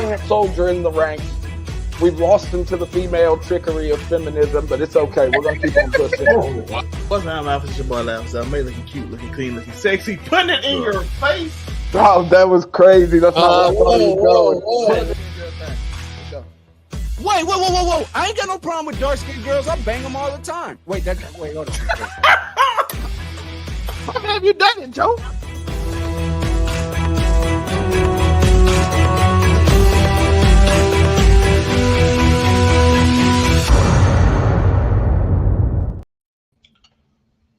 valiant soldier in the ranks. We've lost him to the female trickery of feminism, but it's okay. We're gonna keep on pushing. What's my mouth? It's your boy Laughs. I made looking cute, looking clean, looking sexy. Putting it in your face. Oh, that was crazy. That's not where I thought he was going. Whoa. I ain't got no problem with dark-skinned girls. I bang them all the time. Wait, hold on. How have you done it, Joe?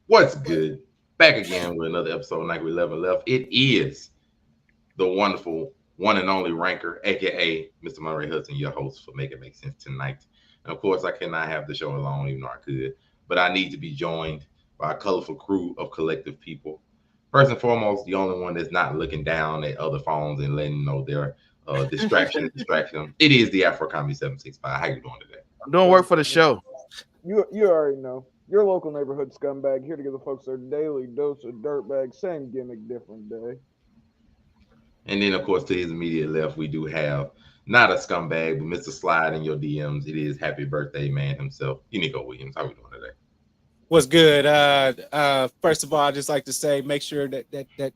What's good? Back again with another episode of Night 11 Left. It is the wonderful one and only Ranker, aka Mr. Monterey Hudson, your host for Make It Make Sense tonight. And of course, I cannot have the show alone, even though I could, but I need to be joined by a colorful crew of collective people. First and foremost, the only one that's not looking down at other phones and letting know their distraction. It is the Afro Comedy 765. How you doing today? I'm doing work for the show. You already know. Your local neighborhood scumbag here to give the folks their daily dose of dirtbag. Same gimmick, different day. And then, of course, to his immediate left, we do have not a scumbag, but Mr. Slide in your DMs. It is happy birthday man himself, Unico Williams. How we doing today? What's good? First of all, I'd just like to say, make sure that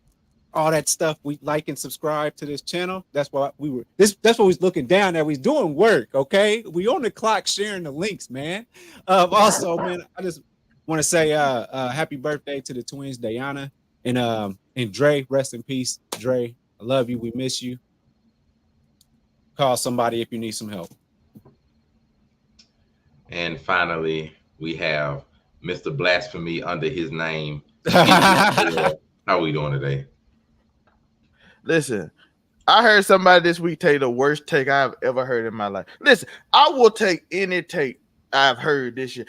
all that stuff we like and subscribe to this channel. That's why that's what we was looking down at. We doing work, okay? We on the clock sharing the links, man. Also, man, I just want to say happy birthday to the twins, Diana and Dre. Rest in peace, Dre. I love you. We miss you. Call somebody if you need some help. And finally, we have Mr. Blasphemy under his name. How we doing today? Listen, I heard somebody this week take the worst take I've ever heard in my life. Listen, I will take any take I've heard this year.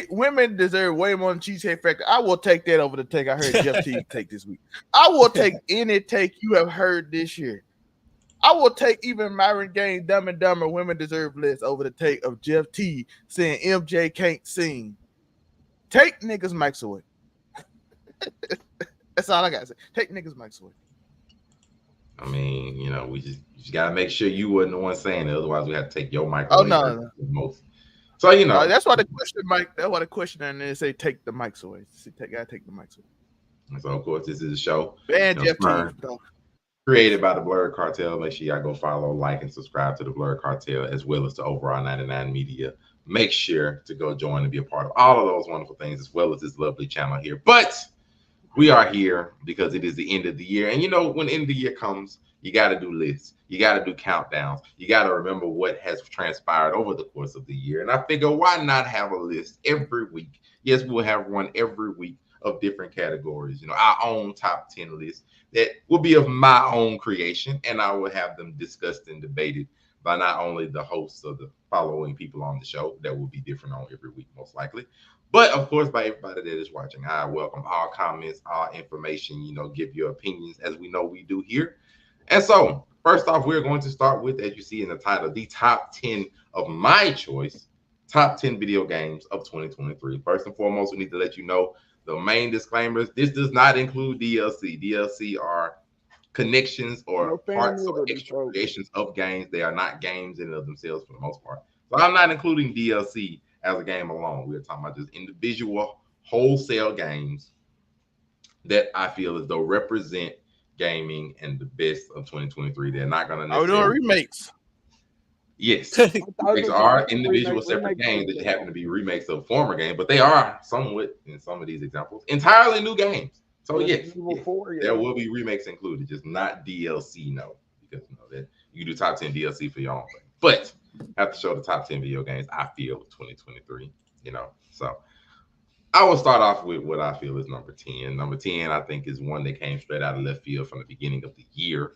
Women deserve way more than Cheesecake Factory. I will take that over the take I heard Jeff T take this week. I will take any take you have heard this year. I will take even Myron Gaines, Dumb and Dumber, Women Deserve Less over the take of Jeff T saying MJ can't sing. Take niggas' mics away. That's all I got to say. Take niggas' mics away. I mean, you know, we just got to make sure you wasn't the one saying it. Otherwise, we have to take your mic away. Oh, no. Most. So, you know. That's why the question, Mike, that's why the question and then say take the mics away. Gotta take the mics away. And so, of course, this is a show. And Jeff T. Created by the Blurred Cartel. Make sure y'all go follow, like, and subscribe to the Blurred Cartel as well as to Overall 99 Media. Make sure to go join and be a part of all of those wonderful things as well as this lovely channel here. But we are here because it is the end of the year. And you know, when end of the year comes, you got to do lists. You got to do countdowns. You got to remember what has transpired over the course of the year. And I figure, why not have a list every week? Yes, we'll have one every week of different categories. You know, our own top 10 list that will be of my own creation. And I will have them discussed and debated by not only the hosts of the following people on the show that will be different on every week, most likely, but of course by everybody that is watching. I welcome all comments, all information, you know, give your opinions as we know we do here. And so first off, we're going to start with, as you see in the title, the top 10 of my choice, top 10 video games of 2023. First and foremost, we need to let you know the main disclaimers. This does not include DLC. DLC are connections or parts or extra creations of games. They are not games in and of themselves for the most part. So I'm not including DLC as a game alone. We're talking about just individual wholesale games that I feel as though represent gaming and the best of 2023. They're not going to necessarily remakes. Yes, remakes are individual separate games that happen to be remakes of former games, but they are somewhat, in some of these examples, entirely new games. So yes, there will be remakes included, just not DLC. No, because you know that you do top 10 DLC for your own thing, but I have to show the top 10 video games I feel of 2023. You know, so I will start off with what I feel is number 10. Number 10, I think, is one that came straight out of left field from the beginning of the year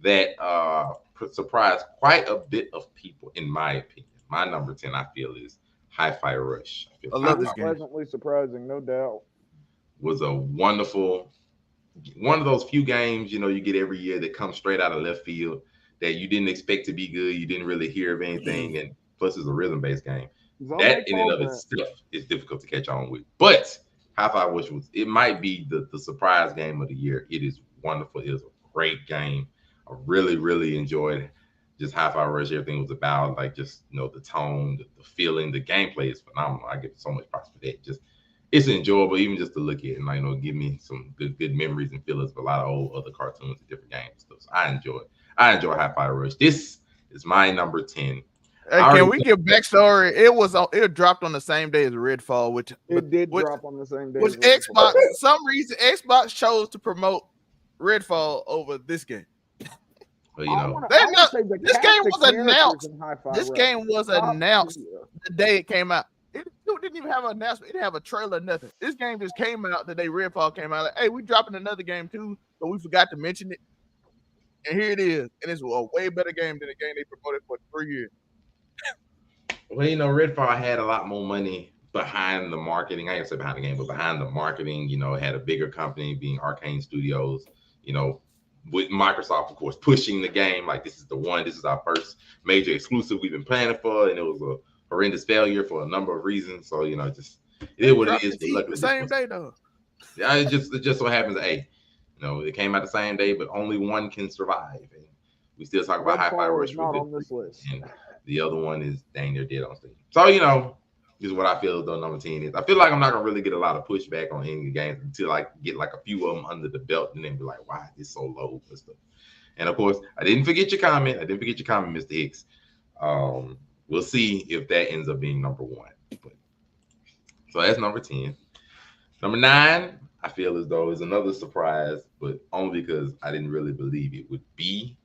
that surprised quite a bit of people, in my opinion. My number 10, I feel, is Hi-Fi Rush. I love this game. Pleasantly surprising, no doubt. Was a wonderful, one of those few games, you know, you get every year that comes straight out of left field that you didn't expect to be good. You didn't really hear of anything. And plus, it's a rhythm-based game. That in and of itself is difficult to catch on with. But Hi-Fi Rush it might be the surprise game of the year. It is wonderful. It is a great game. I really, really enjoyed just Hi-Fi Rush, everything was about, like, just, you know, the tone, the feeling, the gameplay is phenomenal. I give so much props for that. Just it's enjoyable, even just to look at, and, like, you know, give me some good memories and feelings of a lot of old other cartoons and different games and stuff. So I enjoy Hi-Fi Rush. This is my number 10. Hey, can we give backstory? It dropped on the same day as Redfall, which drop on the same day. Which Xbox, for some reason, Xbox chose to promote Redfall over this game. Well, you know, this game was announced. This game was announced the day it came out. It didn't even have an announcement. It didn't have a trailer, nothing. This game just came out the day Redfall came out. Like, hey, we dropping another game too, but we forgot to mention it. And here it is. And it's a way better game than the game they promoted for 3 years. Well, you know, Redfall had a lot more money behind the marketing. I didn't say behind the game, but behind the marketing. You know, it had a bigger company being Arcane Studios. You know, with Microsoft, of course, pushing the game like this is the one. This is our first major exclusive we've been planning for, and it was a horrendous failure for a number of reasons. So, you know, just it is what it is. The same day though. Yeah, it just so happens that, hey, you know, it came out the same day, but only one can survive. And we still talk about Hi-Fi Rush not on this list. And the other one is dang near dead on Steam. So, you know, this is what I feel though number 10 is. I feel like I'm not gonna really get a lot of pushback on any of the games until I get like a few of them under the belt and then be like, why is this so low and stuff. And of course, I didn't forget your comment. Mr. Hicks. We'll see if that ends up being number 1. But, so that's number 10. Number 9, I feel as though is another surprise, but only because I didn't really believe it would be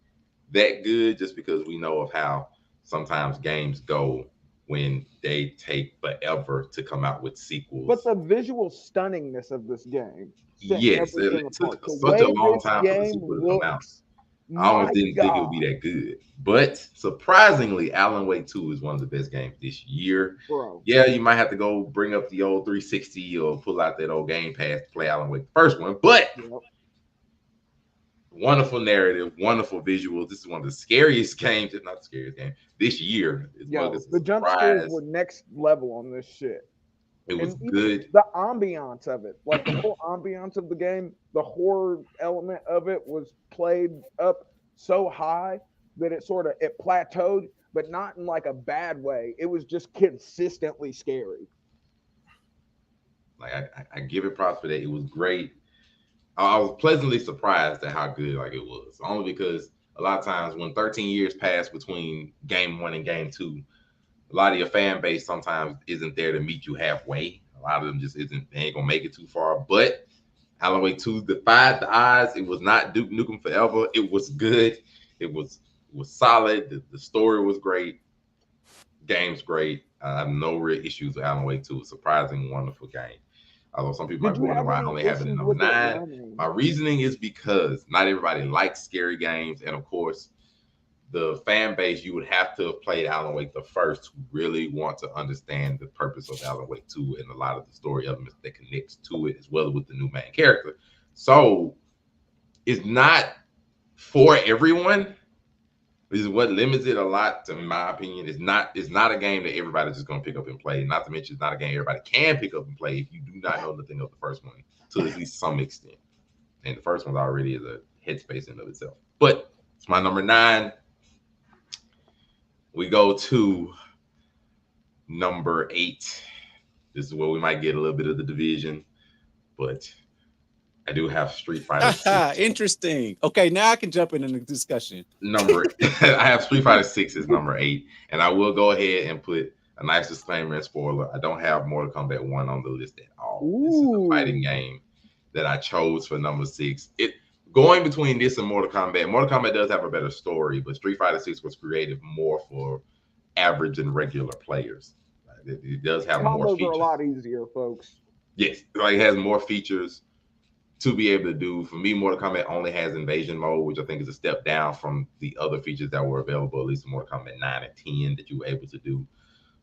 that good, just because we know of how sometimes games go when they take forever to come out with sequels. But the visual stunningness of this game. Yes, it took such a long time for the sequel to come out. I almost didn't think it would be that good. But surprisingly, Alan Wake 2 is one of the best games this year. Bro. Yeah, you might have to go bring up the old 360 or pull out that old Game Pass to play Alan Wake, the first one. But wonderful narrative, wonderful visuals. This is one of the scariest games, if not the scariest game, this year. The jump scares were next level on this shit. It was good. The ambiance of it, like the whole ambiance of the game, the horror element of it was played up so high that it plateaued, but not in like a bad way. It was just consistently scary. Like I give it props for that. It was great. I was pleasantly surprised at how good like it was. Only because a lot of times when 13 years pass between game 1 and game 2, a lot of your fan base sometimes isn't there to meet you halfway. A lot of them just isn't. They ain't gonna make it too far. But Alan Wake 2 defied the odds. It was not Duke Nukem Forever. It was good. It was solid. The story was great. Game's great. I have no real issues with Alan Wake 2. Surprising, wonderful game. Although some people might wonder why I only have it in number 9. My reasoning is because not everybody likes scary games, and of course, the fan base, you would have to have played Alan Wake the first to really want to understand the purpose of Alan Wake 2 and a lot of the story elements that connects to it, as well as with the new main character. So it's not for everyone. This is what limits it a lot, in my opinion. It's not a game that everybody's just gonna pick up and play. Not to mention, it's not a game everybody can pick up and play if you do not know nothing of the first one to at least some extent. And the first one already is a headspace in of itself. But it's my number 9. We go to number 8. This is where we might get a little bit of the division, but I do have Street Fighter 6. Interesting. Okay, now I can jump into the discussion. I have Street Fighter 6 as number 8, and I will go ahead and put a nice disclaimer and spoiler. I don't have Mortal Kombat 1 on the list at all. Ooh. This is a fighting game that I chose for number 6. Going between this and Mortal Kombat does have a better story, but Street Fighter 6 was created more for average and regular players. It does have more features. Are a lot easier, folks. Yes, like it has more features to be able to do. For me, Mortal Kombat only has invasion mode, which I think is a step down from the other features that were available, at least in Mortal Kombat 9 and 10 that you were able to do.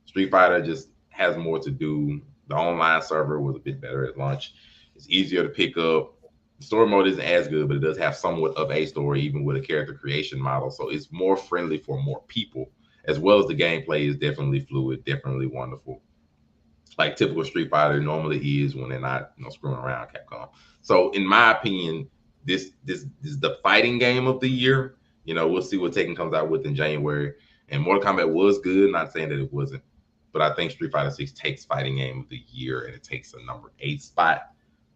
Street Fighter just has more to do. The online server was a bit better at launch. It's easier to pick up. The story mode isn't as good, but it does have somewhat of a story, even with a character creation model. So it's more friendly for more people, as well as the gameplay is definitely fluid, definitely wonderful. Like typical Street Fighter normally is when they're not, screwing around, Capcom. So in my opinion, this is the fighting game of the year. You know, we'll see what Tekken comes out with in January. And Mortal Kombat was good. Not saying that it wasn't, but I think Street Fighter 6 takes Fighting Game of the Year, and it takes a number 8 spot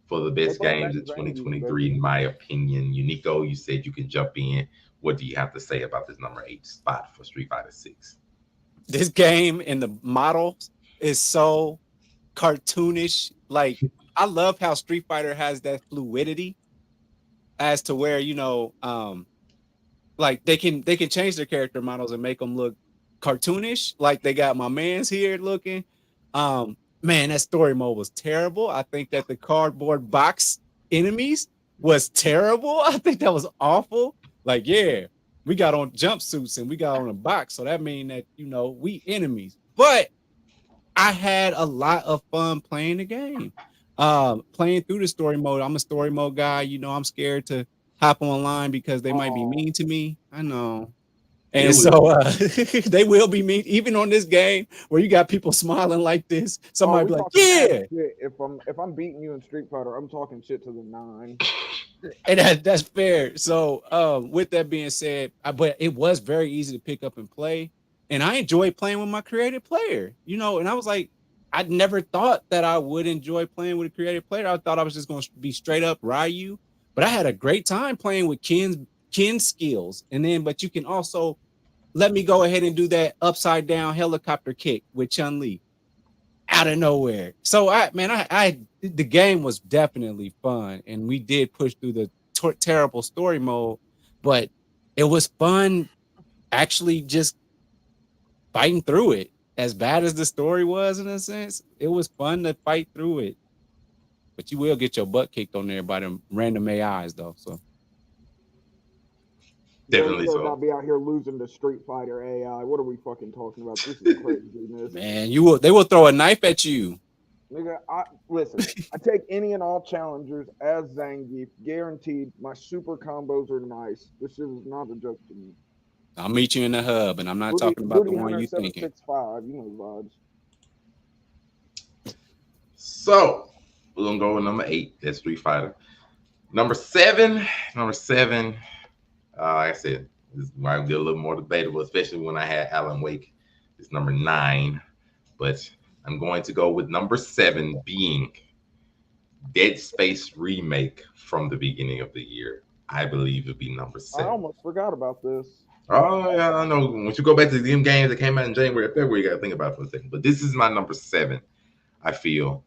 for the best games in 2023, in my opinion. Unico, you said you can jump in. What do you have to say about this number 8 spot for Street Fighter 6? This game and the model is so cartoonish. Like, I love how Street Fighter has that fluidity as to where, you know, like they can change their character models and make them look cartoonish. Like they got my man's here looking. Man, that story mode was terrible. I think that the cardboard box enemies was terrible. I think that was awful. Like, yeah, we got on jumpsuits and we got on a box, so that means that, you know, we enemies. But I had a lot of fun playing the game, playing through the story mode. I'm a story mode guy. You know, I'm scared to hop online because they might be mean to me. I know. And so they will be mean, even on this game where you got people smiling like this. Somebody be like, yeah. If I'm beating you in Street Fighter, I'm talking shit to the 9. And that's fair. So with that being said, but it was very easy to pick up and play. And I enjoyed playing with my creative player, you know, and I was like, I never thought that I would enjoy playing with a creative player. I thought I was just going to be straight up Ryu, but I had a great time playing with Ken's skills. And then, but you can also let me go ahead and do that upside down helicopter kick with Chun-Li out of nowhere. So the game was definitely fun, and we did push through the terrible story mode, but it was fun actually just fighting through it. As bad as the story was, in a sense, it was fun to fight through it. But you will get your butt kicked on there by them random AIs, though. So definitely so. Not be out here losing to Street Fighter AI. What are we fucking talking about? This is craziness. Man, they will throw a knife at you. Nigga, listen, I take any and all challengers as Zangief, guaranteed. My super combos are nice. This is not a joke to me. I'll meet you in the hub, and I'm not talking about the one you thinking. 765, you know vibes. So we're gonna go with number 8. That's Street Fighter. Number seven. Like I said, this might be a little more debatable, especially when I had Alan Wake. It's number 9, but I'm going to go with number 7 being Dead Space remake from the beginning of the year. I believe it'd be number 7. I almost forgot about this. Oh, yeah, I know. Once you go back to the games that came out in January, February, you got to think about it for a second. But this is my number 7, I feel,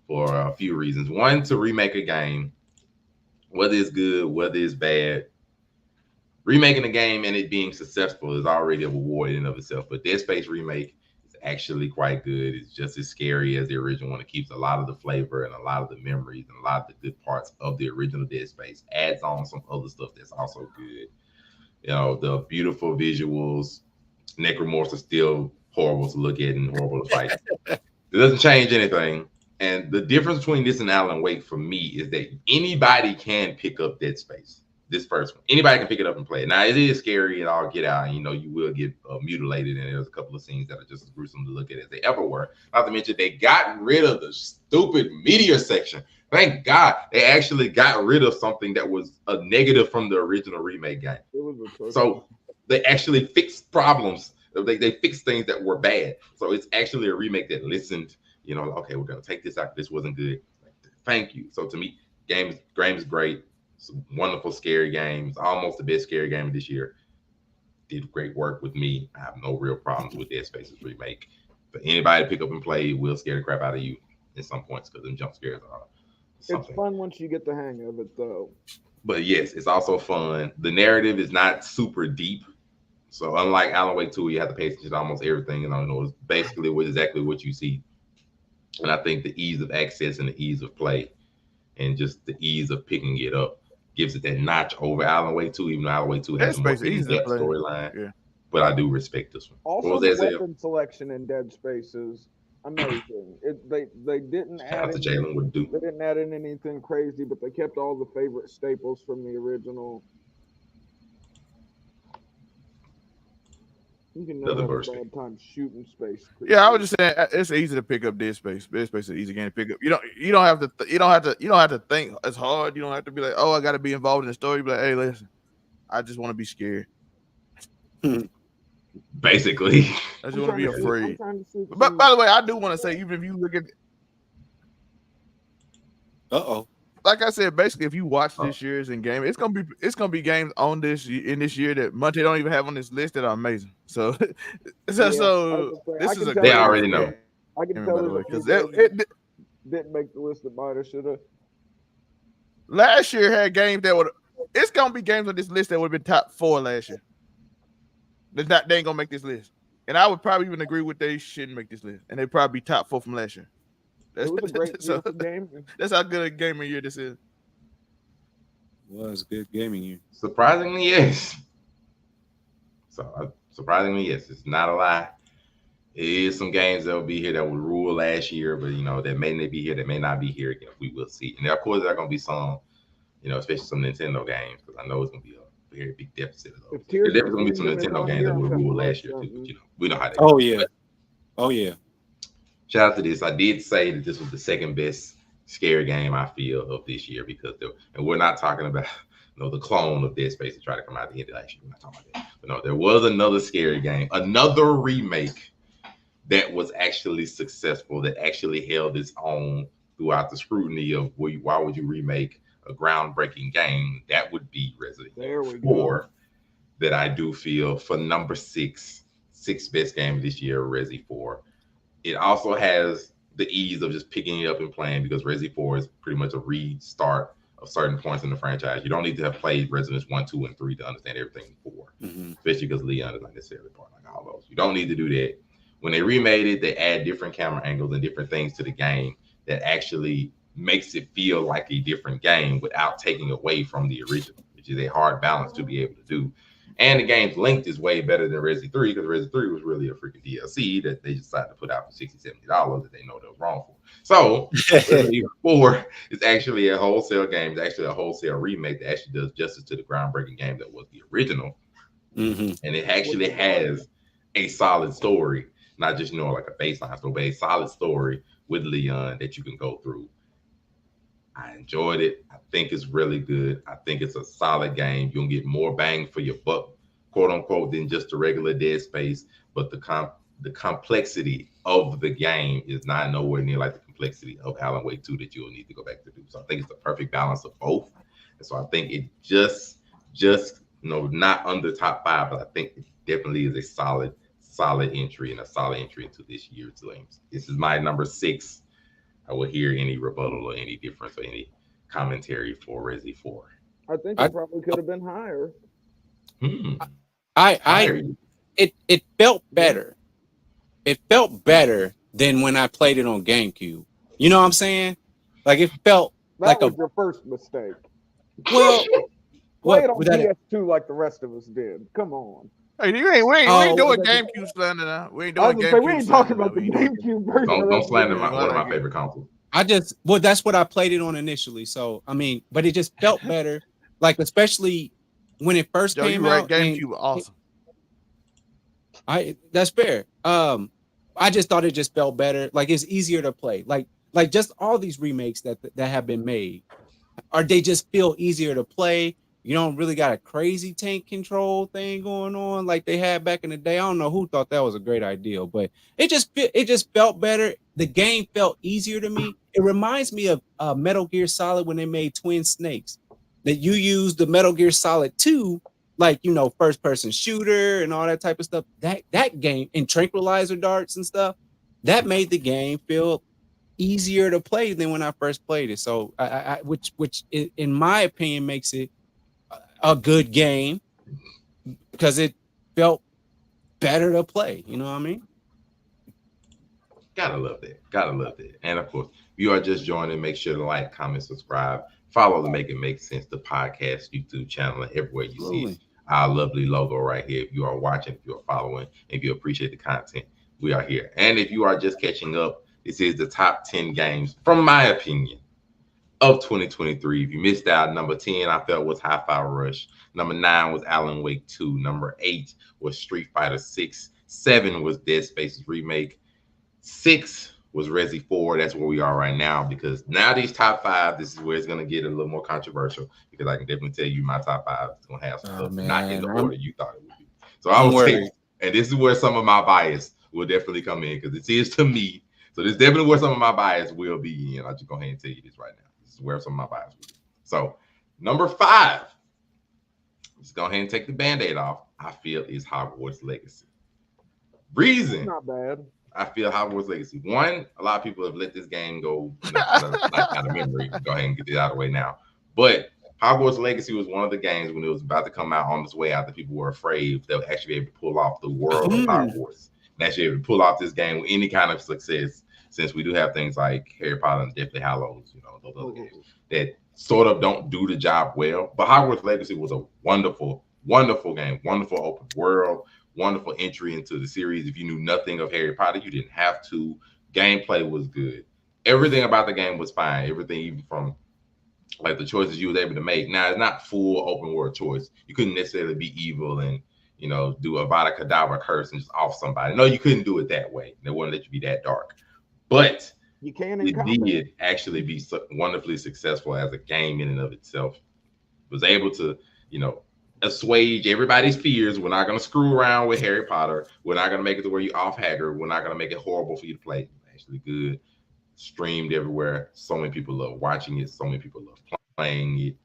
for a few reasons. One, to remake a game, whether it's good, whether it's bad. Remaking a game and it being successful is already a reward in and of itself. But Dead Space remake is actually quite good. It's just as scary as the original one. It keeps a lot of the flavor and a lot of the memories and a lot of the good parts of the original Dead Space. Adds on some other stuff that's also good. You know, the beautiful visuals. Necromorphs are still horrible to look at and horrible to fight. It doesn't change anything. And the difference between this and Alan Wake for me is that anybody can pick up Dead Space. This first one, anybody can pick it up and play it. Now, it is scary and all get out, and you know, you will get mutilated, and there's a couple of scenes that are just as gruesome to look at as they ever were. Not to mention, they got rid of the stupid meteor section. Thank God they actually got rid of something that was a negative from the original remake game. So they actually fixed problems. They fixed things that were bad. So it's actually a remake that listened, you know, okay, we're going to take this out. This wasn't good. Thank you. So to me, game is great. It's a wonderful, scary game. It's almost the best scary game of this year. Did great work with me. I have no real problems with Dead Space's remake. But anybody to pick up and play will scare the crap out of you at some points because them jump scares are something. It's fun once you get the hang of it, though. But yes, it's also fun. The narrative is not super deep. So unlike Alan Wake 2, you have to pay attention to almost everything. And I know it's basically exactly what you see. And I think the ease of access and the ease of play and just the ease of picking it up gives it that notch over Alan Wake 2, even though Alan Wake 2 has a more in-depth storyline. Yeah. But I do respect this one. Also, the weapon selection in Dead Space is amazing. They didn't add They didn't add in anything crazy, but they kept all the favorite staples from the original. You can never have a bad time shooting space. Yeah, I was just saying it's easy to pick up Dead Space. Dead Space is an easy game to pick up. You don't have to think as hard. You don't have to be like, oh, I got to be involved in the story. Be like, hey, listen, I just want to be scared. Basically. I just I'm want to be trying to see- I'm afraid. trying to see But by the way, I do want to say, even if you look at, Uh-oh. like I said, basically, if you watch this year's in game, it's gonna be games on this in this year that Monte don't even have on this list that are amazing. So, Yeah, I was so gonna say, this I is can a tell They great you- already know. I can game, tell by the you way, because it didn't make the list that might have should have. last year had games that would. It's gonna be games on this list that would have been top 4 last year. They ain't gonna make this list, and I would probably even agree with they shouldn't make this list, and they'd probably be top 4 from last year. It was a great So- beautiful game. That's how good a gaming year this is. Was a good gaming year. Surprisingly, yes. So surprisingly, yes. It's not a lie. It is some games that will be here that will rule last year, but that may not be here, that may not be here again. We will see. And of course, there are going to be some, especially some Nintendo games, because I know it's going to be a very big deficit of those. If Tears There's of going to be some the Kingdom is Nintendo on games here, that will I'm rule gonna last year too. something. But we know how they Oh go. yeah. But Oh yeah. shout out to this. I did say that this was the second best scary game I feel of this year because and we're not talking about the clone of Dead Space to try to come out at the end of last year. We're not talking about that. But no, there was another scary game, another remake that was actually successful, that actually held its own throughout the scrutiny of why would you remake a groundbreaking game? That would be Resident There we Evil go. 4. That I do feel for number 6 best game this year, Resi 4. It also has the ease of just picking it up and playing because Resi 4 is pretty much a restart of certain points in the franchise. You don't need to have played Residents 1, 2, and 3 to understand everything in 4, especially because Leon is not necessarily part like all those. You don't need to do that. When they remade it, they add different camera angles and different things to the game that actually makes it feel like a different game without taking away from the original, which is a hard balance to be able to do. And the game's length is way better than Resi 3 because Resi 3 was really a freaking DLC that they decided to put out for $60, $70 that they know they was wrong for. So Resident Evil 4 is actually a wholesale game. It's actually a wholesale remake that actually does justice to the groundbreaking game that was the original. And it actually has a solid story, not just like a baseline story, but a solid story with Leon that you can go through. I enjoyed it. I think it's really good. I think it's a solid game. You'll get more bang for your buck, quote unquote, than just the regular Dead Space. But the complexity of the game is not nowhere near like the complexity of Alan Wake 2 that you'll need to go back to do. So I think it's the perfect balance of both. And so I think it just not under top 5, but I think it definitely is a solid entry and a solid entry into this year's games. This is my number 6. I will hear any rebuttal or any difference or any commentary for Resi 4. I think it probably could have been higher. It felt better. It felt better than when I played it on GameCube. You know what I'm saying? Like it felt That like was your first mistake. well. Play it on was that PS2 like the rest of us did. Come on. Hey, we ain't Oh, doing GameCube slander now. We ain't I was doing gonna say, GameCube we ain't slander talking now. about the We ain't doing- GameCube version. Don't slander one one of my favorite consoles. That's what I played it on initially. So I mean, but it just felt better. Like especially when it first Yo, came you right. out. and GameCube awesome. that's fair. I just thought it just felt better. Like it's easier to play. Like just all these remakes that have been made, they just feel easier to play. You don't really got a crazy tank control thing going on like they had back in the day. I don't know who thought that was a great idea, but it just felt better. The game felt easier to me. It reminds me of Metal Gear Solid when they made Twin Snakes. That you use the Metal Gear Solid 2, like first person shooter and all that type of stuff. That game and tranquilizer darts and stuff, that made the game feel easier to play than when I first played it. So which in my opinion makes it a good game because it felt better to play. You know what I mean? Gotta love that. And of course, if you are just joining, make sure to like, comment, subscribe, follow the Make It Make Sense, the podcast YouTube channel, and everywhere you see our lovely logo right here. If you are watching, if you are following, if you appreciate the content, we are here. And if you are just catching up, this is the top 10 games, from my opinion, of 2023. If you missed out, number 10 I felt was Hi-Fi Rush. Number 9 was Alan Wake 2. Number 8 was Street Fighter 6. 7 was Dead Space's remake. 6 was Resi 4. That's where we are right now, because now these top 5, this is where it's going to get a little more controversial, because I can definitely tell you my top 5 is going to have some stuff not in the order you thought it would be. So I Don't would say, worry. and this is where some of my bias will definitely come in because it is to me. So this is definitely where some of my bias will be in. I'll just go ahead and tell you this right now. This is where some of my bias will be. So number 5, let's go ahead and take the Band-Aid off. I feel is Hogwarts Legacy. Reason Not bad. I feel Hogwarts Legacy. One, a lot of people have let this game go out of memory. Go ahead and get it out of the way now. But Hogwarts Legacy was one of the games when it was about to come out on its way out that people were afraid they'll actually be able to pull off the world of Hogwarts and actually be able to pull off this game with any kind of success. Since we do have things like Harry Potter and Deathly Hallows, those other games that sort of don't do the job well. But Hogwarts Legacy was a wonderful, wonderful game, wonderful open world, wonderful entry into the series. If you knew nothing of Harry Potter, you didn't have to. Gameplay was good. Everything about the game was fine. Everything, even from like the choices you was able to make. Now, it's not full open world choice. You couldn't necessarily be evil and, do a Vada Kedavra curse and just off somebody. No, you couldn't do it that way. They wouldn't let you be that dark. But You can it did actually be wonderfully successful as a game in and of itself. It was able to, assuage everybody's fears. We're not going to screw around with Harry Potter. We're not going to make it to where you're off Hagrid. We're not going to make it horrible for you to play. It's actually good. Streamed everywhere. So many people love watching it. So many people love playing it.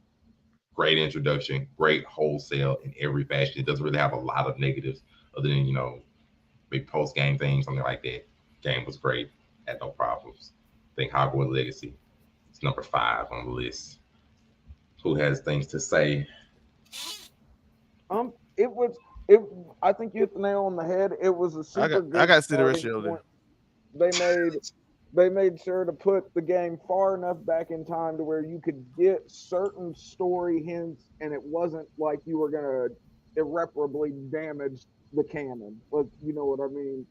Great introduction. Great wholesale in every fashion. It doesn't really have a lot of negatives other than, big post-game things, something like that. Game was great. Had no problems. I think Hogwarts Legacy is number 5 on the list. Who has things to say? I think you hit the nail on the head. It was a super good. I got to see the rest of it. They made sure to put the game far enough back in time to where you could get certain story hints, and it wasn't like you were gonna irreparably damage the canon. Like, you know what I mean?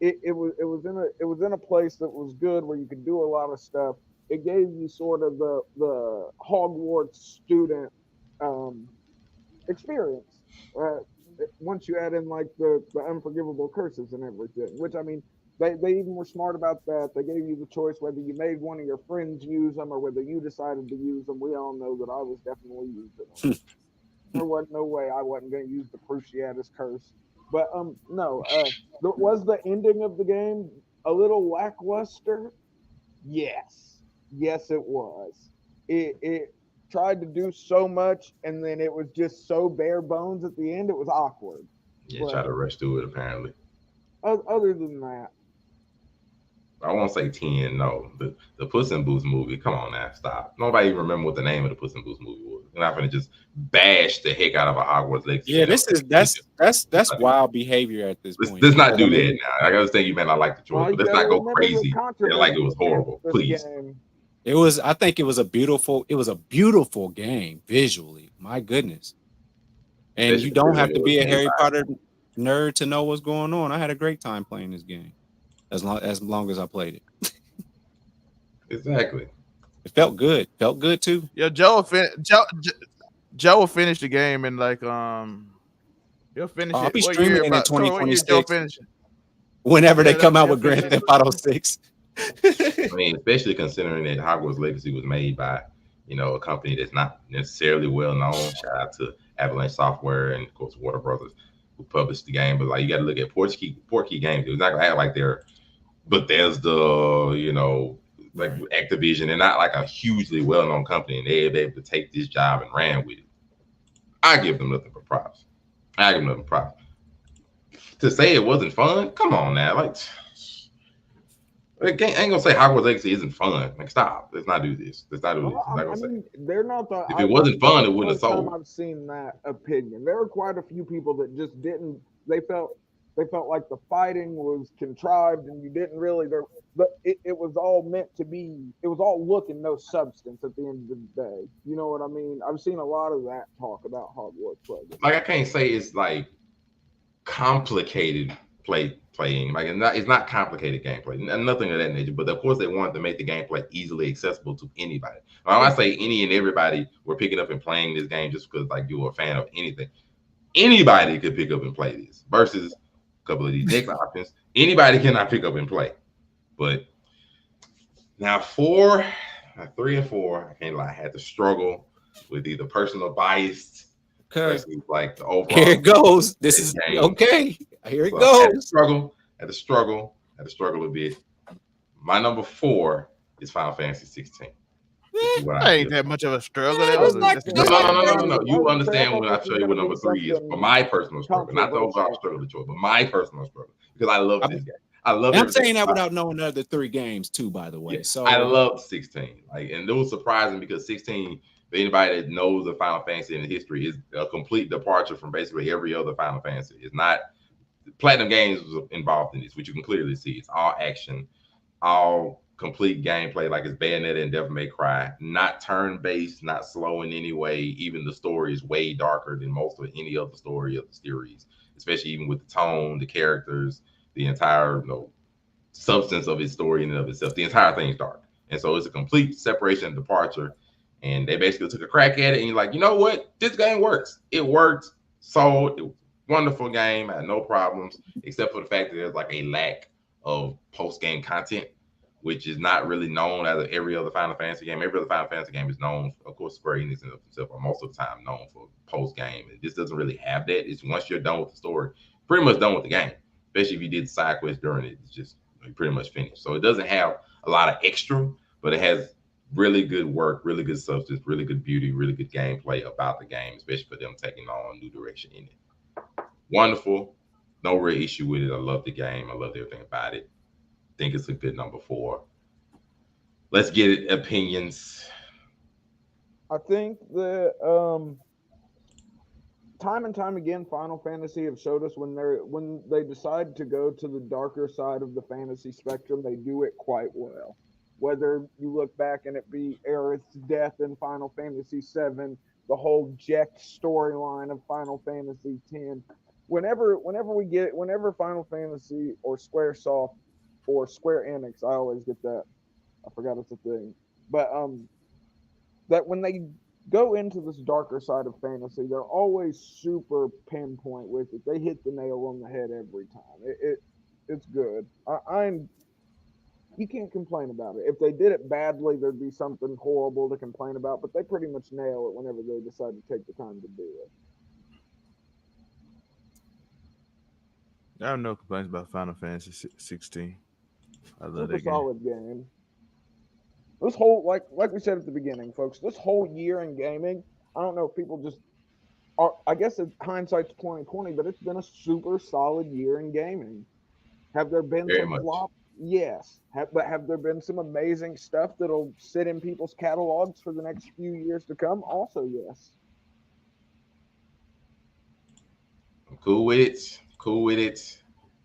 It was in a place that was good where you could do a lot of stuff. It gave you sort of the Hogwarts student experience. Once you add in like the unforgivable curses and everything, which I mean, they even were smart about that. They gave you the choice whether you made one of your friends use them or whether you decided to use them. We all know that I was definitely using them. There wasn't no way I wasn't going to use the Cruciatus curse. But no, was the ending of the game a little lackluster? Yes, it was. It tried to do so much, and then it was just so bare bones at the end. It was awkward. Yeah, try to rush through it apparently. Other than that, I won't say 10. No, the Puss in Boots movie. Come on now, stop. Nobody even remember what the name of the Puss in Boots movie was. We're not gonna just bash the heck out of a Hogwarts Legacy. Yeah, that's wild behavior at this point. Let's not do that now. I gotta think you may not like the choice, but let's not go crazy. Like it was horrible, please. I think it was a beautiful game visually. My goodness. And you don't have to be a Harry Potter nerd to know what's going on. I had a great time playing this game. As long as I played it. Exactly. It felt good. Felt good too. Yeah, Joe will finish the game and like he'll finish it. I'll be streaming it in 2026. Whenever they come out with Grand Theft Auto 6. I mean, especially considering that Hogwarts Legacy was made by, a company that's not necessarily well known. Shout out to Avalanche Software and of course Warner Brothers who published the game. But like you got to look at Portkey Games. It was not gonna act like they're Bethesda, like Activision. They're not like a hugely well-known company, and they're able to take this job and ran with it. I give them nothing but props. To say it wasn't fun, come on now, like. I ain't gonna say Hogwarts Legacy isn't fun. Like, stop. Let's not do this. They're not the. If it wasn't fun, it wouldn't have sold. I've seen that opinion. There are quite a few people that just didn't. They felt like the fighting was contrived, and you didn't really. It was all meant to be. It was all look and no substance at the end of the day. You know what I mean? I've seen a lot of that talk about Hogwarts Legacy. Like I can't say it's like complicated playing, like it's not complicated gameplay, nothing of that nature. But of course, they wanted to make the gameplay easily accessible to anybody. When I say any and everybody were picking up and playing this game just because like you were a fan of anything. Anybody could pick up and play this. Versus a couple of these next options, anybody cannot pick up and play. But now 3 and 4, I can't lie, I had to struggle with either personal bias Okay. versus like the overall. Here it goes. This is game. okay. Here it So goes. Had to struggle a bit. My number 4 is Final Fantasy 16. That ain't that much of a struggle. Yeah, That was it's not- that's it's not- No. You understand when I tell you what number 3 is. For my personal struggle, not the overall struggle of choice, but my personal struggle, because I love this game. I love. I'm saying that without knowing the other 3 games too, by the way. Yeah, So I love 16. And it was surprising because 16, for anybody that knows the Final Fantasy in history, is a complete departure from basically every other Final Fantasy. It's not Platinum Games was involved in this, which you can clearly see. It's all action, all complete gameplay, like it's Bayonetta and Devil May Cry. Not turn-based, not slow in any way. Even the story is way darker than most of any other story of the series, especially even with the tone, the characters, the entire substance of its story in and of itself. The entire thing is dark. And so it's a complete separation and departure. And they basically took a crack at it, and you're like, you know what? This game works. It worked. So it was a wonderful game. I had no problems, except for the fact that there's like a lack of post-game content, which is not really known as every other Final Fantasy game. Every other Final Fantasy game is known, of course, Square Enix and itself are most of the time known for post-game. And this doesn't really have that. It's once you're done with the story, pretty much done with the game. Especially if you did side quests during it, it's just pretty much finished. So it doesn't have a lot of extra, but it has really good work, really good substance, really good beauty, really good gameplay about the game, especially for them taking on a new direction in it. Wonderful. No real issue with it. I love the game. I love everything about it. Think it's a good number 4. Let's get it. Opinions. I think that time and time again, Final Fantasy have showed us when they decide to go to the darker side of the fantasy spectrum, they do it quite well. Whether you look back and it be Aerith's death in Final Fantasy VII, the whole Jecht storyline of Final Fantasy X. Whenever Final Fantasy or Squaresoft or Square Enix, I always get that. I forgot it's a thing. But that when they go into this darker side of fantasy, they're always super pinpoint with it. They hit the nail on the head every time. It's good. You can't complain about it. If they did it badly, there'd be something horrible to complain about, but they pretty much nail it whenever they decide to take the time to do it. I have no complaints about Final Fantasy 16. I love Super that game. solid game. This whole like we said at the beginning, folks, this whole year in gaming, I don't know if people just are, I guess hindsight's 2020, but it's been a super solid year in gaming. Have there been Very some much. flops? Yes. But have there been some amazing stuff that'll sit in people's catalogs for the next few years to come? Also, yes. I'm cool with it.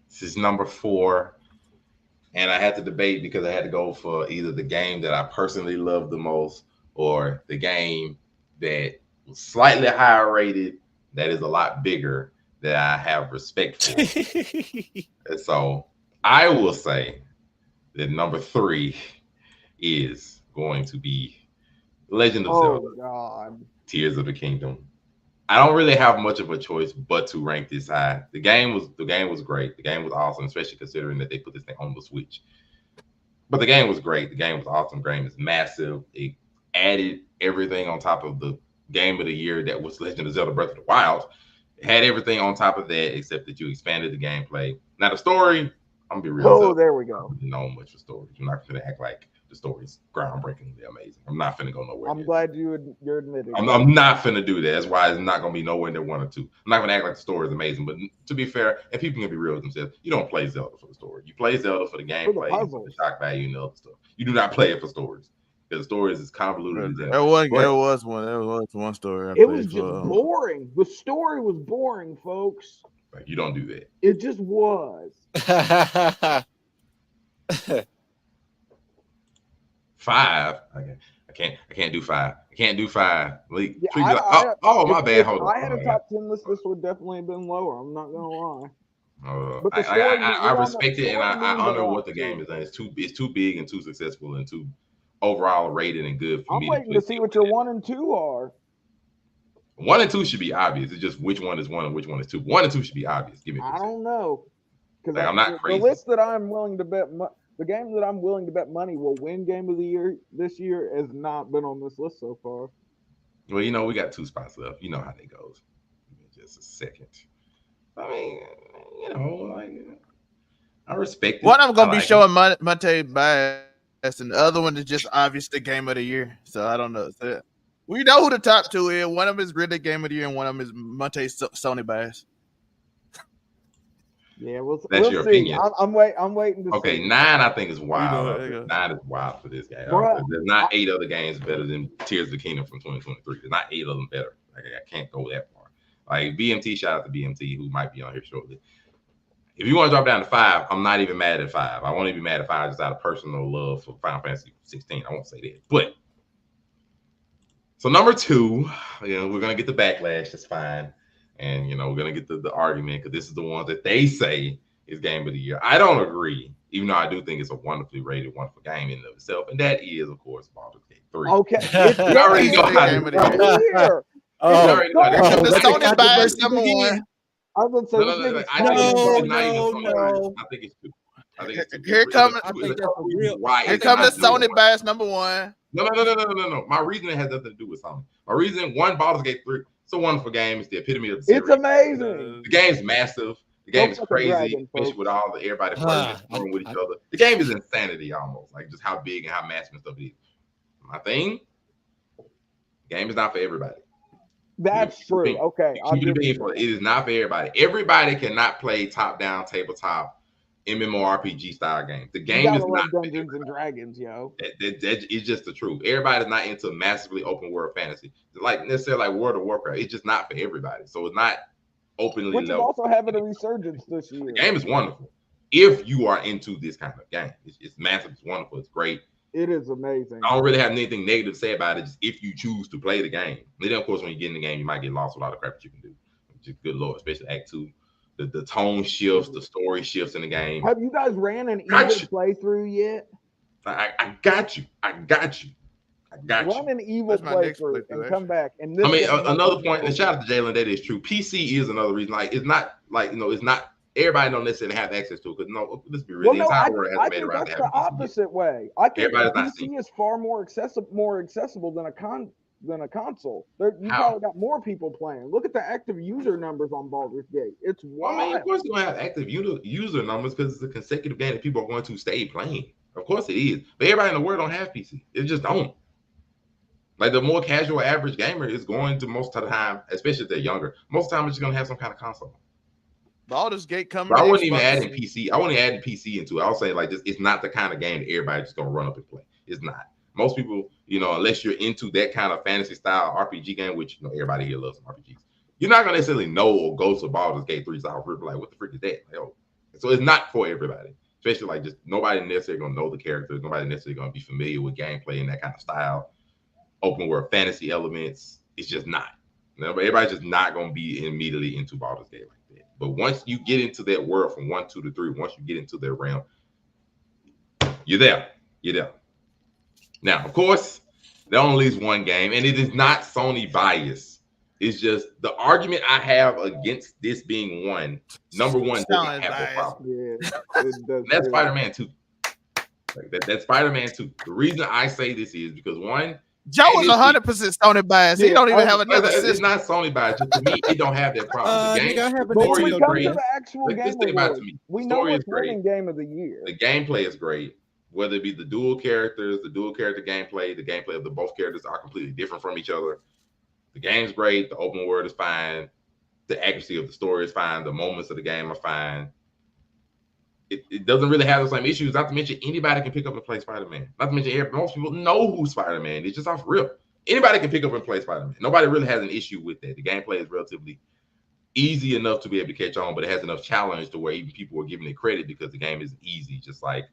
This is number 4. And I had to debate because I had to go for either the game that I personally love the most or the game that was slightly higher rated, that is a lot bigger, that I have respect for. And so I will say that number 3 is going to be Legend of Zelda, God. Tears of the Kingdom. I don't really have much of a choice but to rank this high. The game was great. The game was awesome, especially considering that they put this thing on the Switch. But the game was great. The game was awesome. The game is massive. It added everything on top of the game of the year that was Legend of Zelda Breath of the Wild. It had everything on top of that except that you expanded the gameplay. Now the story, I'm gonna be real. Oh, there we go. I don't really know much for stories. I'm not gonna act like the story's groundbreakingly amazing. I'm not finna go nowhere. I'm glad you're admitting. I'm not finna do that. That's why it's not gonna be nowhere near 1 or 2. I'm not gonna act like the story is amazing. But to be fair, and people can be real with themselves, you don't play Zelda for the story. You play Zelda for the gameplay, for the shock value, and the other stuff. You do not play it for stories. Because the story is as convoluted as There was one story. It was just boring. The story was boring, folks. Like, you don't do that. It just was. 5. I can't do 5. I can't do 5. Like, Yeah, my bad. Hold on. I had a top 10 list. This would definitely have been lower. I'm not gonna lie. But I respect it, and I honor what the game has done. It's too big and too successful and too overall rated and good for me. I'm waiting to see what your 1 and 2 are. 1 and 2 should be obvious. It's just which one is 1 and which one is 2. 1 and 2 should be obvious. Give me. I don't know. Like, I'm not crazy. The list that I'm willing to bet, the game that I'm willing to bet money will win Game of the Year this year has not been on this list so far. Well, we got 2 spots left. You know how that goes. just a second. I mean, you know, like I respect it. One of them gonna I be like showing Monte Bass, and the other one is just obviously the game of the year. So I don't know. So, we know who the top two is. One of them is really game of the year, and one of them is Monte Sony Bass. Yeah, we'll That's see. your opinion. I'm waiting to Okay, see. 9 I think is wild. You know, 9 is wild for this guy. Bruh, There's not 8 other games better than Tears of the Kingdom from 2023. There's not 8 of them better. Like, I can't go that far. Like BMT, shout out to BMT who might be on here shortly. If you want to drop down to 5, I'm not even mad at 5. I won't even be mad at 5 just out of personal love for Final Fantasy 16. I won't say that. But so number 2, you know, we're gonna get the backlash. That's fine, and you know, we're gonna get the argument because this is the one that they say is game of the year. I don't agree, even though I do think it's a wonderfully rated, wonderful game in and of itself, and that is, of course, Baldur's Gate 3. Okay, You already know how game of the right here. The Sony Bass Bass number one. I was gonna say, No, this I nigga's think it's fighting. not even Sony. I think it's 2. I think it's 2. Here come I think that's a real. Here come the Sony Bass number one. No. My reasoning has nothing to do with Sony. My reason, one, Baldur's Gate 3, it's a wonderful game. It's the epitome of the series. It's amazing. The game's massive. The game is Don't fuck a crazy, dragon, especially folks. with all the everybody flirting with each other. The game is insanity almost, like just how big and how massive and stuff it is. My thing, the game is not for everybody. That's true. Okay, I'll give you that. It is not for everybody. Everybody cannot play top-down tabletop MMORPG style games. The You game gotta is love not for Dungeons and everybody. Dragons, yo. That is just the truth. Everybody's not into massively open world fantasy, like necessarily like World of Warcraft. It's just not for everybody. So it's not openly Which is level. also having a resurgence this year. The game is wonderful if you are into this kind of game. It's massive. It's wonderful. It's great. It is amazing. I don't really have anything negative to say about it. Just if you choose to play the game, and then of course when you get in the game, you might get lost with all the crap that you can do. Just good lord, especially Act 2. The tone shifts, the story shifts in the game. Have you guys ran an even Gotcha. playthrough yet? I got you. Run an evil That's my next playthrough playthrough, and come back. And this I mean, one- another point, and shout out to Jalen, that is true. PC is another reason. Like, it's not like, you know, it's not everybody don't necessarily have access to it. Because no, let's be real, Well, the no, entire world I hasn't made it think around that's to the having PC. opposite way. I think Everybody's not PC seeing is far more accessible than a console. You How? probably got more people playing. Look at the active user numbers on Baldur's Gate. It's Well, I mean, wild. of course, you're gonna have active user numbers because it's a consecutive game that people are going to stay playing. Of course, it is. But everybody in the world don't have PC. It just don't. Like the more casual average gamer is going to most of the time, especially if they're younger, most of the time it's just gonna have some kind of console. Baldur's Gate coming. But I to wouldn't even Xbox. add in PC. I wouldn't add in PC into it. I was saying like this, it's not the kind of game that everybody's just gonna run up and play. It's not. Most people, you know, unless you're into that kind of fantasy style RPG game, which you know everybody here loves RPGs, you're not gonna necessarily know or go to Baldur's Gate 3 style for like what the freak is that? Like, oh. So it's not for everybody. Especially like just nobody necessarily gonna know the characters, nobody necessarily gonna be familiar with gameplay and that kind of style. Open world fantasy elements, it's just not. You know, everybody's just not gonna be immediately into Baldur's Gate like that. But once you get into that world from 1, 2 to 3, once you get into their realm, you're there. You're there. Now, of course, there only is one game, and it is not Sony bias. It's just the argument I have against this being number one doesn't have that problem. Yeah, it does. And that's Spider-Man 2. Like that's Spider-Man 2. The reason I say this is because one, Joe is 100% Sony bias. He don't even have another it's system. not Sony bias. Just to me, it don't have that problem. The game, I have a But when story we is come great. to the actual Like, game just think about it to awards, me. we know Story is what's great. winning game of the year. The gameplay is great. Whether it be the dual characters, the dual character gameplay, the gameplay of the both characters are completely different from each other. The game's great. The open world is fine. The accuracy of the story is fine. The moments of the game are fine. It doesn't really have the same issues. Not to mention anybody can pick up and play Spider-Man. Not to mention most people know who Spider-Man is just off rip. Anybody can pick up and play Spider-Man. Nobody really has an issue with that. The gameplay is relatively easy enough to be able to catch on, but it has enough challenge to where even people are giving it credit because the game is easy. Just like,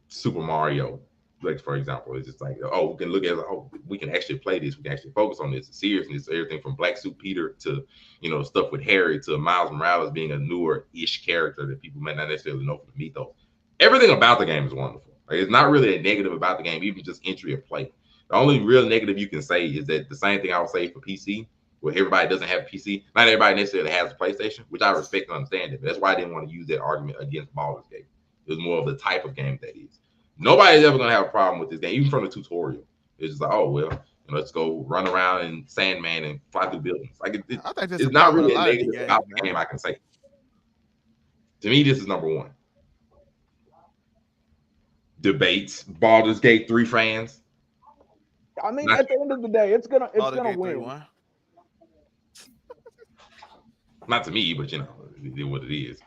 Super Mario, like for example, it's just like, we can look at it, we can actually play this. We can actually focus on this. The seriousness, everything from Black Suit Peter to, you know, stuff with Harry to Miles Morales being a newer-ish character that people may not necessarily know from the mythos. Everything about the game is wonderful. Like, it's not really a negative about the game, even just entry of play. The only real negative you can say is that the same thing I would say for PC, where everybody doesn't have a PC. Not everybody necessarily has a PlayStation, which I respect and understand it. But that's why I didn't want to use that argument against Baldur's Gate. It was more of the type of game that is. Nobody's ever going to have a problem with this game, even from the tutorial. It's just like, let's go run around and Sandman and fly through buildings. Like I think that's it's a not problem with really a a lot of these negative about the games, game. I can say. To me, this is number one. Debates. Baldur's Gate 3 fans. I mean, at the end of the day, it's gonna win. 3-1. Not to me, but it is what it is.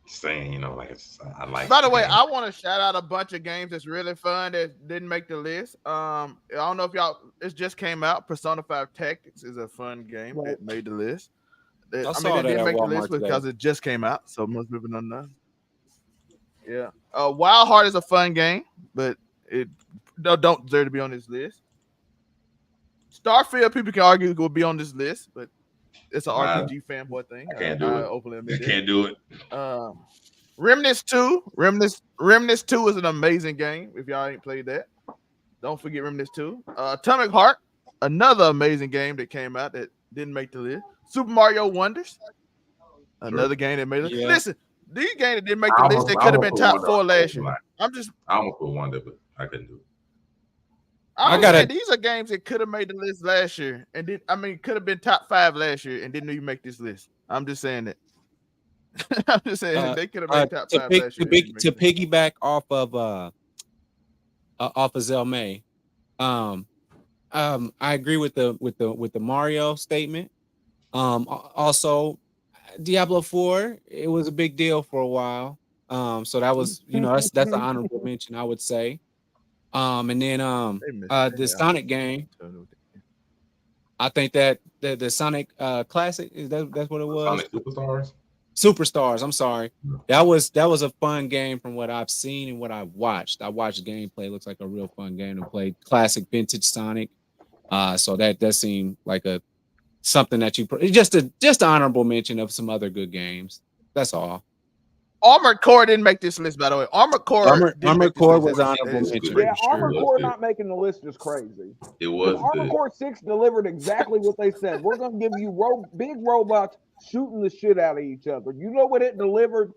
Saying, like I like. By the way, I want to shout out a bunch of games that's really fun that didn't make the list. I don't know if it just came out. Persona 5 Tactics is a fun game that made the list. It didn't make the list because it just came out, so most people don't know. Yeah, Wild Heart is a fun game, but it don't deserve to be on this list. Starfield, people can argue will be on this list, but it's an RPG fanboy thing. I can't do it. I can't do it. Remnants 2. Remnants 2 is an amazing game. If y'all ain't played that, don't forget Remnants 2. Atomic Heart, another amazing game that came out that didn't make the list. Super Mario Wonders, another game that made the list. Listen, these games that didn't make the list, they could have been top 4 last year. I almost put Wonder, but I couldn't do it. These are games that could have made the list last year, and could have been top 5 last year, and didn't even make this list. I'm just saying that. I'm just saying they could have made top 5 last year. To piggyback off of Zelmay, I agree with the Mario statement. Also, Diablo 4, it was a big deal for a while. So that was that's an honorable mention, I would say. And then the Sonic game. I think that the Sonic Classic that's what it was. Sonic Superstars. I'm sorry. That was a fun game from what I've seen and what I've watched. I watched gameplay. It looks like a real fun game to play. Classic vintage Sonic. So that seemed like something that just an honorable mention of some other good games. That's all. Armored Core didn't make this list, by the way. Armored Core was honorable mention. Yeah, Armored Core not making the list is crazy. It was. Armored Core 6 delivered exactly what they said. We're gonna give you big robots shooting the shit out of each other. You know what it delivered?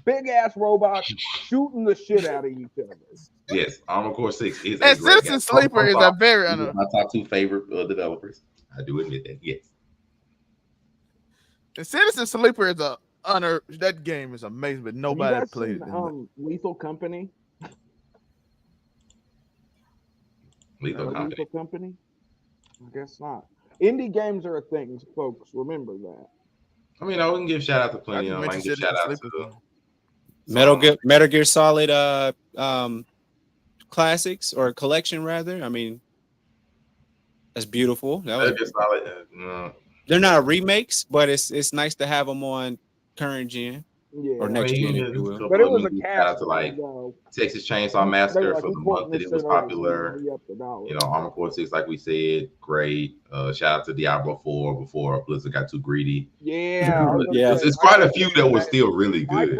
Big ass robots shooting the shit out of each other. Yes, Armored Core 6 is. And Citizen Sleeper is a very my top 2 favorite developers. I do admit that. Yes. And Citizen Sleeper is that game is amazing, but nobody played it. Lethal Company. Lethal Company? I guess not. Indie games are a thing, folks. Remember that. I mean, I wouldn't give shout out to plenty. I can give shout out to Metal Gear Solid classics or collection rather. I mean, that's beautiful. Metal Gear Solid. They're not remakes, but it's nice to have them on current gen or next gen, if you will. But it was a shout out to Texas Chainsaw Massacre for the month that it was popular. Armored Core 6, like we said, great. Shout out to Diablo 4 before Blizzard got too greedy. Yeah, it's quite a few that was still really good.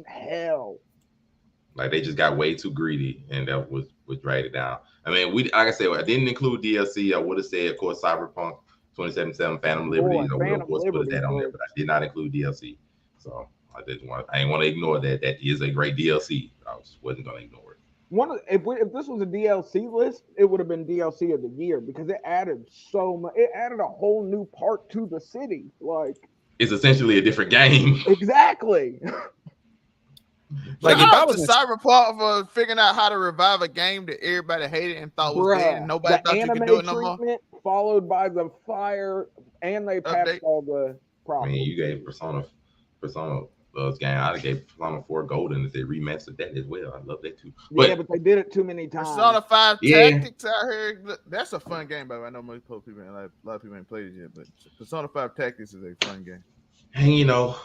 Hell, like they just got way too greedy, and that was dragged it down. I mean, like I said, I didn't include DLC. I would have said, of course, Cyberpunk 2077, Phantom Liberty. I would have, of course, put that on there, but I did not include DLC. So I didn't want to ignore that. That is a great DLC. I just wasn't going to ignore it. If this was a DLC list, it would have been DLC of the year because it added so much. It added a whole new part to the city. Like it's essentially a different game. Exactly. Like if I was Cyberpunk for figuring out how to revive a game that everybody hated and thought was dead, and nobody thought you could do it no more. Followed by the fire, and they patched all the problems. I mean, you gave Persona game. I gave Persona 4 Golden if they remastered that as well. I love that too. But they did it too many times. Persona 5 Tactics out here. That's a fun game, but I know most people, a lot of people ain't played it yet. But Persona 5 Tactics is a fun game. And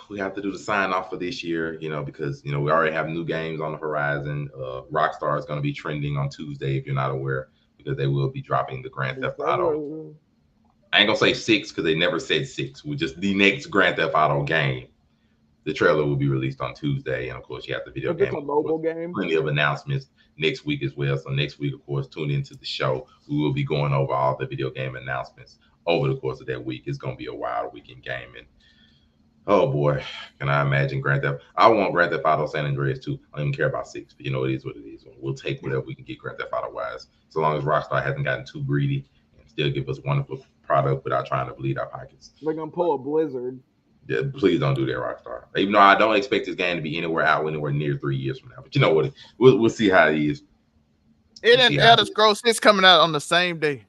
we have to do the sign off for this year, because we already have new games on the horizon. Rockstar is going to be trending on Tuesday, if you're not aware, because they will be dropping the Grand Theft Auto. I ain't gonna say 6 because they never said 6. We're just the next Grand Theft Auto game. The trailer will be released on Tuesday, and of course, you have the video game. It's a mobile game. Plenty of announcements next week as well. So next week, of course, tune into the show. We will be going over all the video game announcements over the course of that week. It's gonna be a wild week in gaming. Oh boy, can I imagine Grand Theft? I want Grand Theft Auto San Andreas too. I don't even care about 6, but it is what it is. We'll take whatever we can get Grand Theft Auto wise, so long as Rockstar hasn't gotten too greedy and still give us wonderful product without trying to bleed our pockets. They're gonna pull a Blizzard. Yeah, please don't do that, Rockstar. Even though I don't expect this game to be anywhere near 3 years from now, but you know what? We'll see how it is. It and Elder Scrolls 6 coming out on the same day.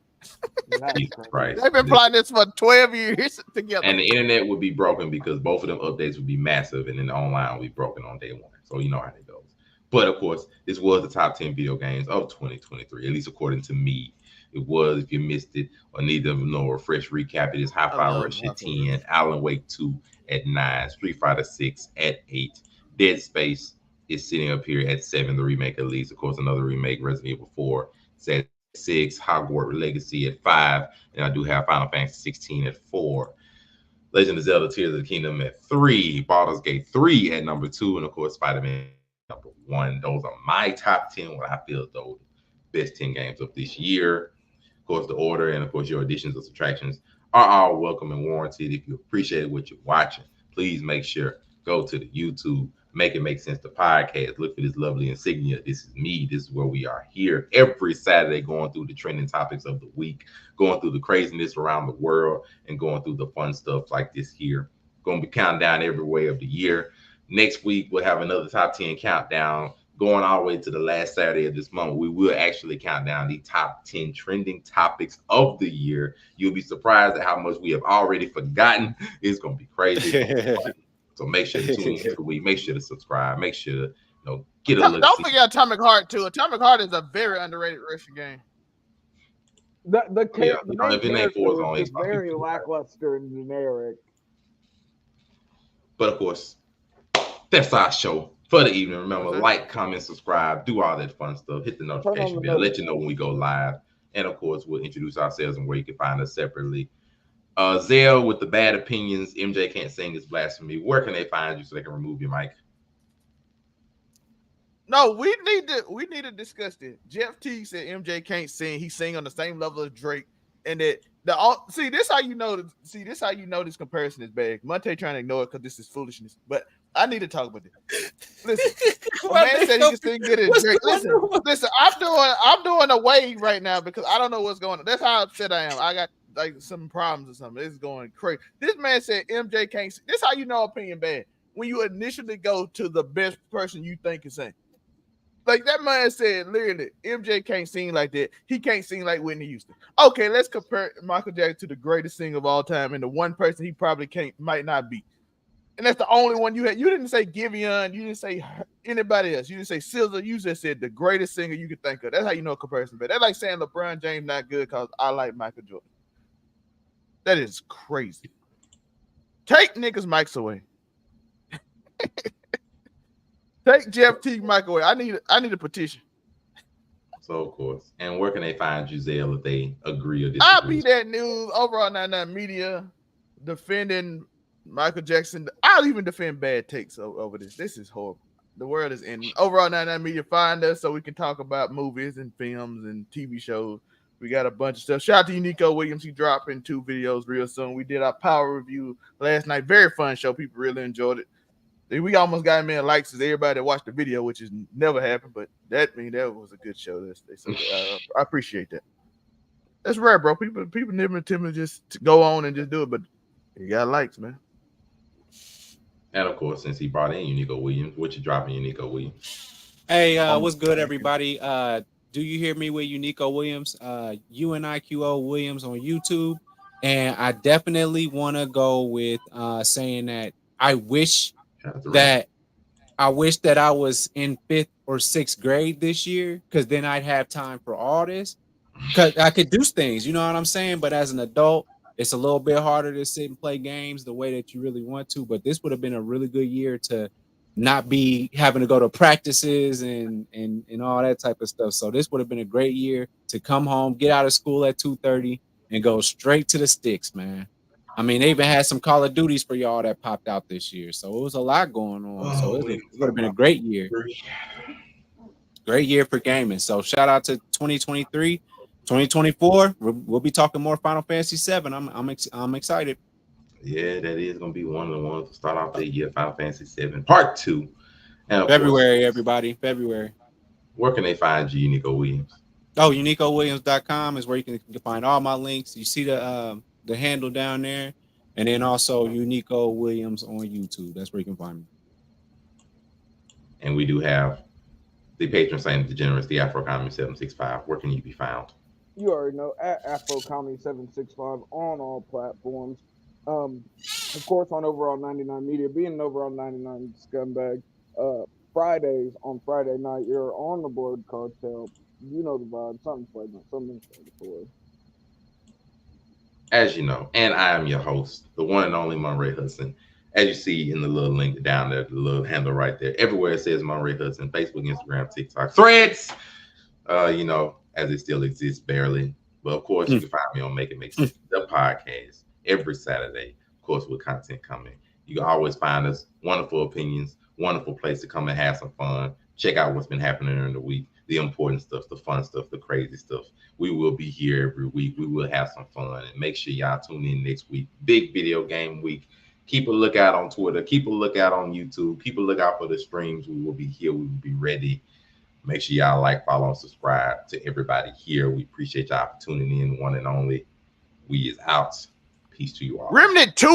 Right. They've been planning this for 12 years together. And the internet would be broken because both of them updates would be massive, and then the online would be broken on day 1. So you know how that goes. But of course, this was the top 10 video games of 2023, at least according to me. It was. If you missed it or need to know a fresh recap, it is Hi-Fi Rush at 10, Alan Wake 2 at 9, Street Fighter 6 at 8, Dead Space is sitting up here at 7, the remake at least. Of course, another remake, Resident Evil 4, is at 6, Hogwarts Legacy at 5, and I do have Final Fantasy 16 at 4. Legend of Zelda Tears of the Kingdom at 3, Baldur's Gate 3 at number 2, and of course Spider-Man number 1. Those are my top 10, what I feel those best 10 games of this year. Of course, the order and of course your additions or subtractions are all welcome and warranted. If you appreciate what you're watching, please make sure go to the YouTube, Make It Make Sense the podcast. Look for this lovely insignia. This is me. This is where we are here every Saturday, going through the trending topics of the week, going through the craziness around the world, and going through the fun stuff like this here. Going to be counting down every way of the year. Next week, we'll have another top 10 countdown going all the way to the last Saturday of this month. We will actually count down the top 10 trending topics of the year. You'll be surprised at how much we have already forgotten. It's going to be crazy. So make sure to tune in every week. Make sure to subscribe. Make sure to get a look. Don't forget Atomic Heart too. Atomic Heart is a very underrated Russian game. The main character is very lackluster and generic. But of course, that's our show for the evening. Remember, like, comment, subscribe, do all that fun stuff. Hit the notification bell. Let you know when we go live. And of course, we'll introduce ourselves and where you can find us separately. Zell with the bad opinions. MJ can't sing is blasphemy. Where can they find you so they can remove your mic? No, we need to discuss this. Jeff T said MJ can't sing. He sing on the same level as Drake, and that this how you know this comparison is bad. Monte trying to ignore it because this is foolishness. But I need to talk about this. Listen, man said he can sing good as Drake. Listen. I'm doing a wave right now because I don't know what's going on. That's how upset I am. I got like some problems or something. It's going crazy. This man said MJ can't sing. This how you know opinion bad. When you initially go to the best person you think can sing. Like that man said, literally, MJ can't sing like that. He can't sing like Whitney Houston. Okay, let's compare Michael Jackson to the greatest singer of all time and the one person he probably might not be. And that's the only one you had. You didn't say Giveon. You didn't say anybody else. You didn't say SZA. You just said the greatest singer you could think of. That's how you know comparison. But that's like saying LeBron James not good because I like Michael Jordan. That is crazy. Take niggas' mics away. Take Jeff T. mic away. I need a petition. So of course. And where can they find you, Zell, if they agree or disagree? I'll be that news overall 99 media defending Michael Jackson. I'll even defend bad takes over this. This is horrible. The world is ending. Overall 99 media, find us so we can talk about movies and films and TV shows. We got a bunch of stuff. Shout out to Unico Williams. He dropping 2 videos real soon. We did our power review last night. Very fun show. People really enjoyed it. We almost got many likes as everybody that watched the video, which has never happened, but that was a good show. So, I appreciate that. That's rare, bro. People never attempt to just go on and just do it, but you got likes, man. And of course, since he brought in Unico Williams, what you dropping, Unico Williams? Hey, what's good, everybody? Do you hear me with Unico Williams? UNIQO Williams on YouTube, and I definitely want to go with saying that I wish that I was in 5th or 6th grade this year, because then I'd have time for all this. Because I could do things, you know what I'm saying? But as an adult, it's a little bit harder to sit and play games the way that you really want to. But this would have been a really good year to not be having to go to practices and all that type of stuff. So this would have been a great year to come home, get out of school at 2:30 and go straight to the sticks, man. I mean, they even had some Call of Duties for y'all that popped out this year. So it was a lot going on. So it would have been a great year. Great year for gaming. So shout out to 2023. 2024, we'll be talking more Final Fantasy 7. I'm excited. Yeah, that is gonna be one of the ones to start off the year. Final Fantasy VII Part 2. And of February, course, everybody. February. where can they find you, Nico Williams? Oh, UnicoWilliams.com is where you can find all my links. You see the handle down there, and then also Unico Williams on YouTube. That's where you can find me. And we do have the patron saint of degenerates, the Afro Comedy 765. Where can you be found? You already know, at Afro Comedy 765 on all platforms. Of course, on Overall 99 Media, being an Overall 99 scumbag. Fridays on Friday night, you're on the Blerd Cartel. You know the vibe. Something's flagrant. Something's for. As you know, and I am your host, the one and only Monray Hudson. As you see in the little link down there, the little handle right there, everywhere it says Monray Hudson, Facebook, Instagram, TikTok, Threads, you know, as it still exists barely. But of course, you can find me on Make It Make Sense, the podcast, every Saturday, of course, with content coming. You can always find us, wonderful opinions, wonderful place to come and have some fun. Check out what's been happening during the week, the important stuff, the fun stuff, the crazy stuff. We will be here every week. We will have some fun. And make sure y'all tune in next week. Big video game week. Keep a lookout on Twitter. Keep a lookout on YouTube. Keep a lookout for the streams. We will be here. We will be ready. Make sure y'all like, follow, and subscribe to everybody here. We appreciate y'all for tuning in. One and only. We is out. Peace to you all. Remnant 2